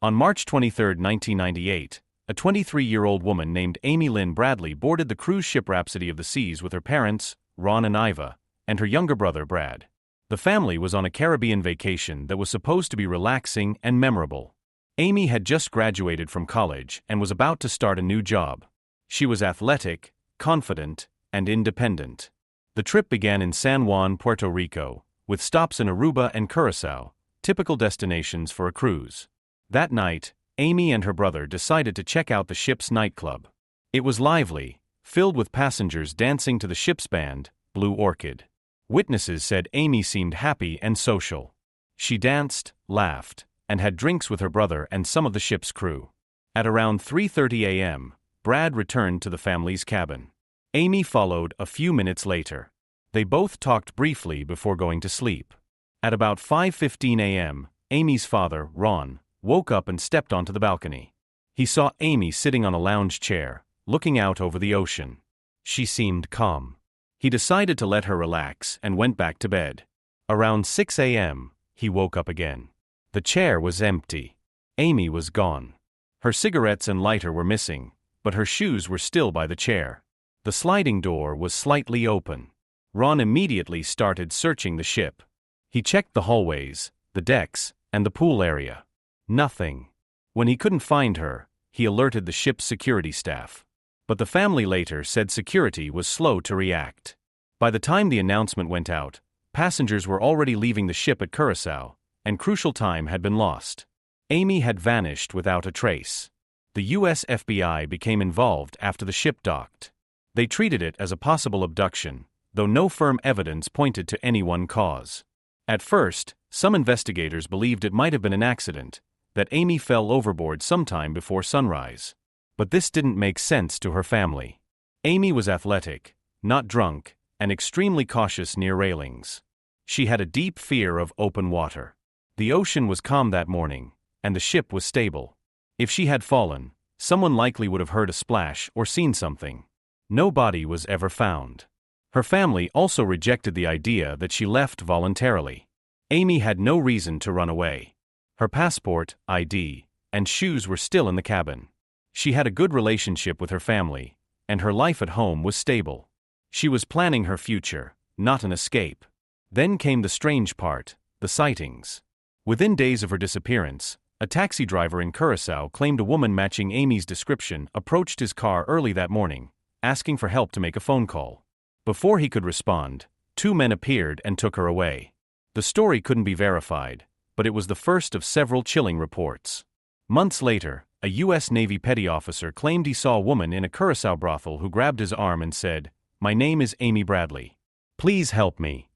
On March 23, 1998, a 23-year-old woman named Lynn Bradley boarded the cruise ship Rhapsody of the Seas with her parents, Ron and Iva, and her younger brother Brad. The family was on a Caribbean vacation that was supposed to be relaxing and memorable. Amy had just graduated from college and was about to start a new job. She was athletic, confident, and independent. The trip began in San Juan, Puerto Rico, with stops in Aruba and Curacao, typical destinations for a cruise. That night, Amy and her brother decided to check out the ship's nightclub. It was lively, filled with passengers dancing to the ship's band, Blue Orchid. Witnesses said Amy seemed happy and social. She danced, laughed, and had drinks with her brother and some of the ship's crew. At around 3:30 a.m., Brad returned to the family's cabin. Amy followed a few minutes later. They both talked briefly before going to sleep. At about 5:15 a.m., Amy's father, Ron, woke up and stepped onto the balcony. He saw Amy sitting on a lounge chair, looking out over the ocean. She seemed calm. He decided to let her relax and went back to bed. Around 6 a.m., he woke up again. The chair was empty. Amy was gone. Her cigarettes and lighter were missing, but her shoes were still by the chair. The sliding door was slightly open. Ron immediately started searching the ship. He checked the hallways, the decks, and the pool area. Nothing. When he couldn't find her, he alerted the ship's security staff. But the family later said security was slow to react. By the time the announcement went out, passengers were already leaving the ship at Curacao, and crucial time had been lost. Amy had vanished without a trace. The U.S. FBI became involved after the ship docked. They treated it as a possible abduction, though no firm evidence pointed to any one cause. At first, some investigators believed it might have been an accident, that Amy fell overboard sometime before sunrise. But this didn't make sense to her family. Amy was athletic, not drunk, and extremely cautious near railings. She had a deep fear of open water. The ocean was calm that morning, and the ship was stable. If she had fallen, someone likely would have heard a splash or seen something. No body was ever found. Her family also rejected the idea that she left voluntarily. Amy had no reason to run away. Her passport, ID, and shoes were still in the cabin. She had a good relationship with her family, and her life at home was stable. She was planning her future, not an escape. Then came the strange part, the sightings. Within days of her disappearance, a taxi driver in Curacao claimed a woman matching Amy's description approached his car early that morning, asking for help to make a phone call. Before he could respond, two men appeared and took her away. The story couldn't be verified, but it was the first of several chilling reports. Months later, a U.S. Navy petty officer claimed he saw a woman in a Curacao brothel who grabbed his arm and said, "My name is Amy Bradley. Please help me."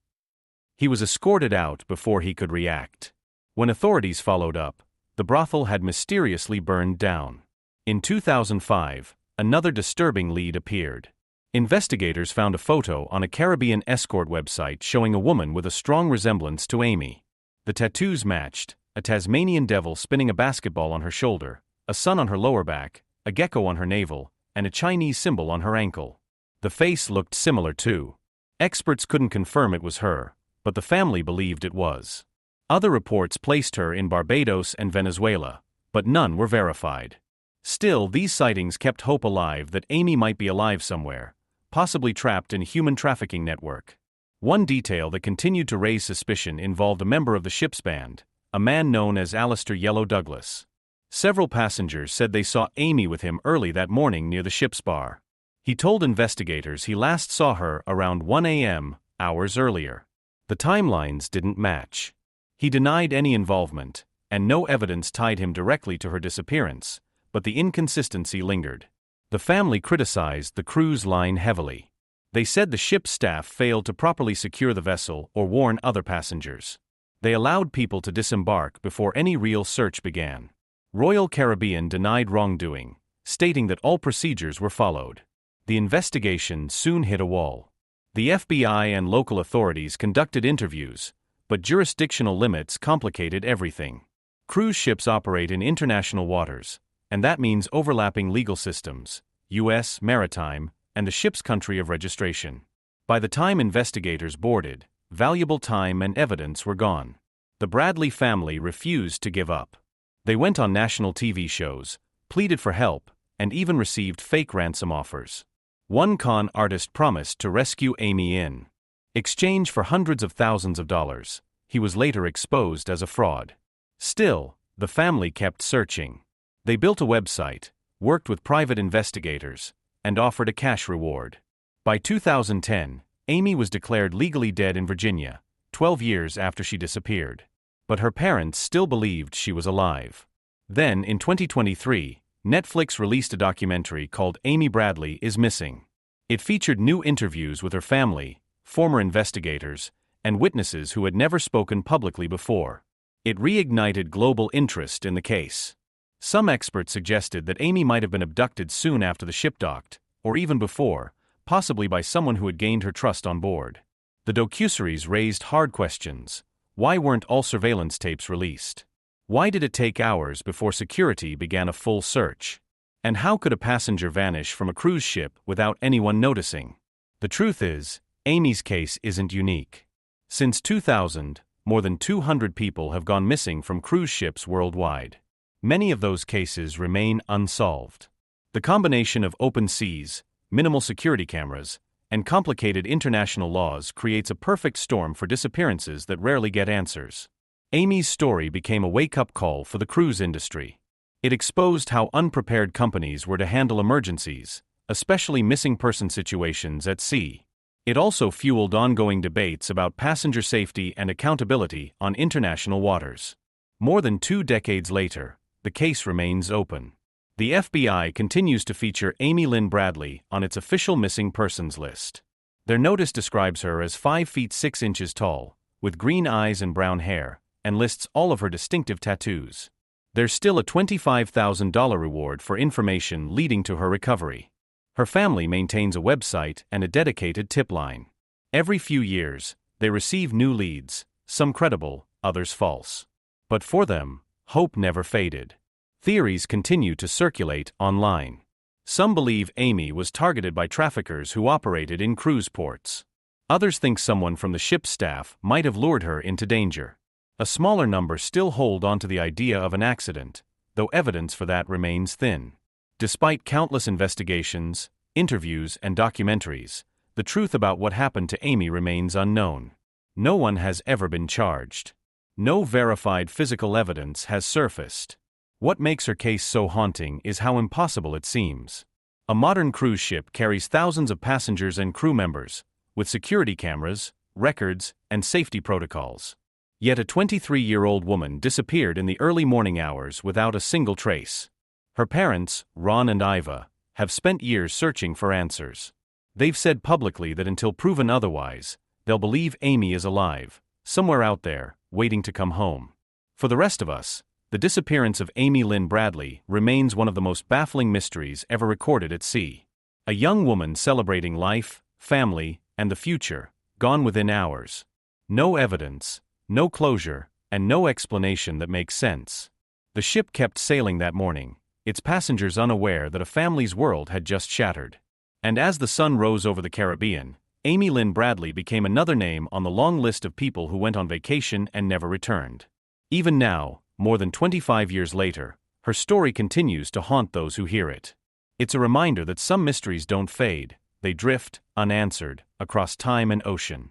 He was escorted out before he could react. When authorities followed up, the brothel had mysteriously burned down. In 2005, another disturbing lead appeared. Investigators found a photo on a Caribbean escort website showing a woman with a strong resemblance to Amy. The tattoos matched: a Tasmanian devil spinning a basketball on her shoulder, a sun on her lower back, a gecko on her navel, and a Chinese symbol on her ankle. The face looked similar too. Experts couldn't confirm it was her, but the family believed it was. Other reports placed her in Barbados and Venezuela, but none were verified. Still, these sightings kept hope alive that Amy might be alive somewhere, possibly trapped in a human trafficking network. One detail that continued to raise suspicion involved a member of the ship's band, a man known as Alistair Yellow Douglas. Several passengers said they saw Amy with him early that morning near the ship's bar. He told investigators he last saw her around 1 a.m., hours earlier. The timelines didn't match. He denied any involvement, and no evidence tied him directly to her disappearance, but the inconsistency lingered. The family criticized the cruise line heavily. They said the ship's staff failed to properly secure the vessel or warn other passengers. They allowed people to disembark before any real search began. Royal Caribbean denied wrongdoing, stating that all procedures were followed. The investigation soon hit a wall. The FBI and local authorities conducted interviews, but jurisdictional limits complicated everything. Cruise ships operate in international waters, and that means overlapping legal systems, U.S. maritime, and the ship's country of registration. By the time investigators boarded, valuable time and evidence were gone. The Bradley family refused to give up. They went on national TV shows, pleaded for help, and even received fake ransom offers. One con artist promised to rescue Amy in exchange for hundreds of thousands of dollars. He was later exposed as a fraud. Still, the family kept searching. They built a website, worked with private investigators, and offered a cash reward. By 2010, Amy was declared legally dead in Virginia, 12 years after she disappeared. But her parents still believed she was alive. Then, in 2023, Netflix released a documentary called Amy Bradley is Missing. It featured new interviews with her family, former investigators, and witnesses who had never spoken publicly before. It reignited global interest in the case. Some experts suggested that Amy might have been abducted soon after the ship docked, or even before, possibly by someone who had gained her trust on board. The docuseries raised hard questions. Why weren't all surveillance tapes released? Why did it take hours before security began a full search? And how could a passenger vanish from a cruise ship without anyone noticing? The truth is, Amy's case isn't unique. Since 2000, more than 200 people have gone missing from cruise ships worldwide. Many of those cases remain unsolved. The combination of open seas, minimal security cameras, and complicated international laws creates a perfect storm for disappearances that rarely get answers. Amy's story became a wake-up call for the cruise industry. It exposed how unprepared companies were to handle emergencies, especially missing person situations at sea. It also fueled ongoing debates about passenger safety and accountability on international waters. More than 2 decades later, the case remains open. The FBI continues to feature Amy Lynn Bradley on its official missing persons list. Their notice describes her as 5 feet 6 inches tall, with green eyes and brown hair, and lists all of her distinctive tattoos. There's still a $25,000 reward for information leading to her recovery. Her family maintains a website and a dedicated tip line. Every few years, they receive new leads, some credible, others false. But for them, hope never faded. Theories continue to circulate online. Some believe Amy was targeted by traffickers who operated in cruise ports. Others think someone from the ship's staff might have lured her into danger. A smaller number still hold on to the idea of an accident, though evidence for that remains thin. Despite countless investigations, interviews, and documentaries, the truth about what happened to Amy remains unknown. No one has ever been charged. No verified physical evidence has surfaced. What makes her case so haunting is how impossible it seems. A modern cruise ship carries thousands of passengers and crew members, with security cameras, records, and safety protocols. Yet a 23-year-old woman disappeared in the early morning hours without a single trace. Her parents, Ron and Iva, have spent years searching for answers. They've said publicly that until proven otherwise, they'll believe Amy is alive, somewhere out there, waiting to come home. For the rest of us, the disappearance of Amy Lynn Bradley remains one of the most baffling mysteries ever recorded at sea. A young woman celebrating life, family, and the future, gone within hours. No evidence, no closure, and no explanation that makes sense. The ship kept sailing that morning, its passengers unaware that a family's world had just shattered. And as the sun rose over the Caribbean, Amy Lynn Bradley became another name on the long list of people who went on vacation and never returned. Even now, more than 25 years later, her story continues to haunt those who hear it. It's a reminder that some mysteries don't fade, they drift, unanswered, across time and ocean.